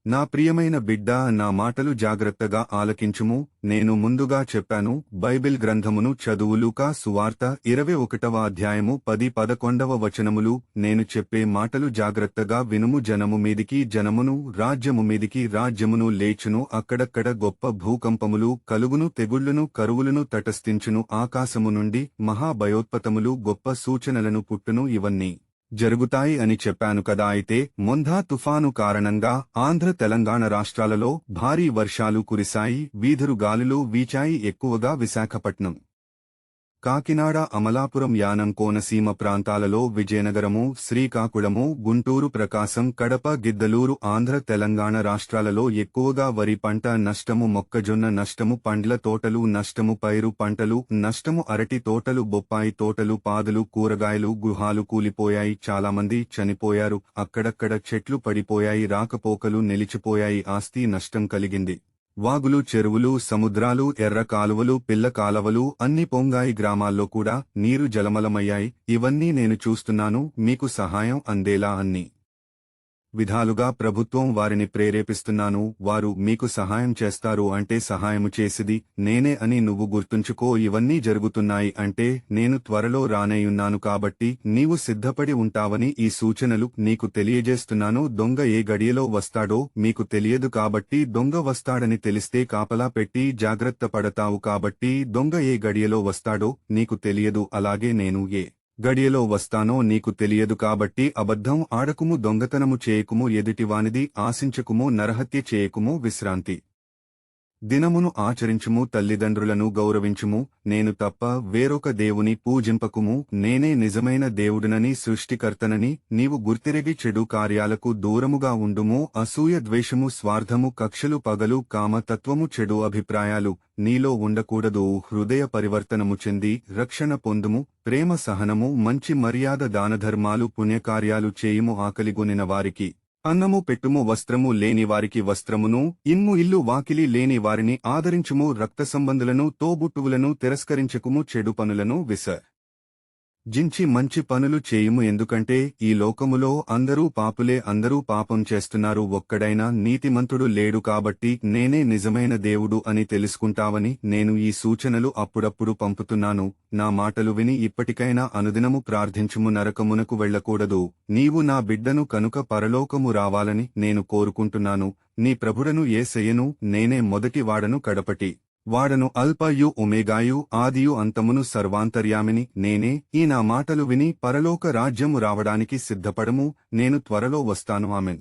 నా ప్రియమైన బిడ్డా, నా మాటలు జాగ్రత్తగా ఆలకించుము. నేను ముందుగా చెప్పాను. బైబిల్ గ్రంథమును చదువు. లూకా సువార్త 21వ అధ్యాయము 10-11 వచనములు. నేను చెప్పే మాటలు జాగ్రత్తగా వినుము. జనము మీదికి జనమును, రాజ్యము మీదికి రాజ్యమును లేచును. అక్కడక్కడ గొప్ప భూకంపములు కలుగును. తెగుళ్లును కరువులను తటస్థించును. ఆకాశము నుండి మహాభయోత్పతములు గొప్ప సూచనలను పుట్టును. ఇవన్నీ జరుగుతాయి అని చెప్పాను కదా. అయితే మొంధా తుఫాను కారణంగా ఆంధ్ర తెలంగాణ రాష్ట్రాలలో భారీ వర్షాలు కురిశాయి. వీధురు గాలులు వీచాయి. ఎక్కువగా విశాఖపట్నం, కాకినాడ, అమలాపురం, యానం, కోనసీమ ప్రాంతాలలో, విజయనగరము, శ్రీకాకుళము, గుంటూరు, ప్రకాశం, కడప, గిద్దలూరు, ఆంధ్ర తెలంగాణ రాష్ట్రాలలో ఎక్కువగా వరి పంట నష్టము, మొక్కజొన్న నష్టము, పండ్ల తోటలు నష్టము, పైరు పంటలు నష్టము, అరటి తోటలు, బొప్పాయి తోటలు, పాదులు, కూరగాయలు, గృహాలు కూలిపోయాయి. చాలామంది చనిపోయారు. అక్కడక్కడ చెట్లు పడిపోయాయి. రాకపోకలు నిలిచిపోయాయి. ఆస్తి నష్టం కలిగింది. వాగులు, చెరువులు, సముద్రాలు, ఎర్ర కాలువలు, పిల్ల కాలవలు అన్ని పొంగాయి. గ్రామాల్లో కూడా నీరు జలమలమయ్యాయి. ఇవన్నీ నేను చూస్తున్నాను. మీకు సహాయం అందేలా అన్ని విధాలుగా ప్రభుత్వం వారిని ప్రేరేపిస్తున్నాను. వారు మీకు సహాయం చేస్తారు అంటే సహాయము చేసిది నేనే అని నువ్వు గుర్తుంచుకో. ఇవన్నీ జరుగుతున్నాయి అంటే నేను త్వరలో రానేయున్నాను కాబట్టి నీవు సిద్ధపడి ఉంటావని ఈ సూచనలు నీకు తెలియజేస్తున్నాను. దొంగ ఏ గడియలో వస్తాడో మీకు తెలియదు కాబట్టి దొంగ వస్తాడని తెలిస్తే కాపలా పెట్టి జాగ్రత్త పడతావు. కాబట్టి దొంగ ఏ గడియలో వస్తాడో నీకు తెలియదు. అలాగే నేను ఏ గడియలో వస్తానో నీకు తెలియదు కాబట్టి అబద్ధం ఆడకుము, దొంగతనము చేయకుము, ఎదుటివానిది ఆశించకుము, నరహత్య చేయకుము, విశ్రాంతి దినమును ఆచరించుము, తల్లిదండ్రులను గౌరవించుము, నేను తప్ప వేరొక దేవుని పూజింపకుము, నేనే నిజమైన దేవుడినని, సృష్టికర్తనని నీవు గుర్తిరిగి చెడు కార్యాలకు దూరముగా ఉండుము. అసూయ, ద్వేషము, స్వార్థము, కక్షలు, పగలు, కామతత్వము, చెడు అభిప్రాయాలు నీలో ఉండకూడదు. హృదయ పరివర్తనము చెంది రక్షణ పొందుము. ప్రేమ, సహనము, మంచి మర్యాద, దానధర్మాలు, పుణ్యకార్యాలు చేయుము. ఆకలిగొనిన వారికి అన్నము పెట్టుము, వస్త్రము లేని వారికి వస్త్రమును, ఇమ్ము, ఇల్లు వాకిలి లేని వారిని ఆదరించుము. రక్త సంబంధులను, తోబుట్టువులను తిరస్కరించకుము. చెడు పనులను జించి మంచి పనులు చేయుము. ఎందుకంటే ఈ లోకములో అందరూ పాపులే. అందరూ పాపం చేస్తున్నారు. ఒక్కడైనా నీతిమంతుడు లేడు. కాబట్టి నేనే నిజమైన దేవుడు అని తెలుసుకుంటావని నేను ఈ సూచనలు అప్పుడప్పుడు పంపుతున్నాను. నా మాటలు విని ఇప్పటికైనా అనుదినము ప్రార్థించుము. నరకమునకు వెళ్లకూడదు. నీవు నా బిడ్డను కనుక పరలోకము రావాలని నేను కోరుకుంటున్నాను. నీ ప్రభుడను యేసయ్యను నేనే మొదటి వాడను, కడపటి వాడను, అల్ఫాయు ఒమేగాయు, ఆదియు అంతమును, సర్వాంతర్యామిని నేనే. ఈ నా మాటలు విని పరలోక రాజ్యము రావడానికి సిద్ధపడము. నేను త్వరలో వస్తాను. ఆమెన్.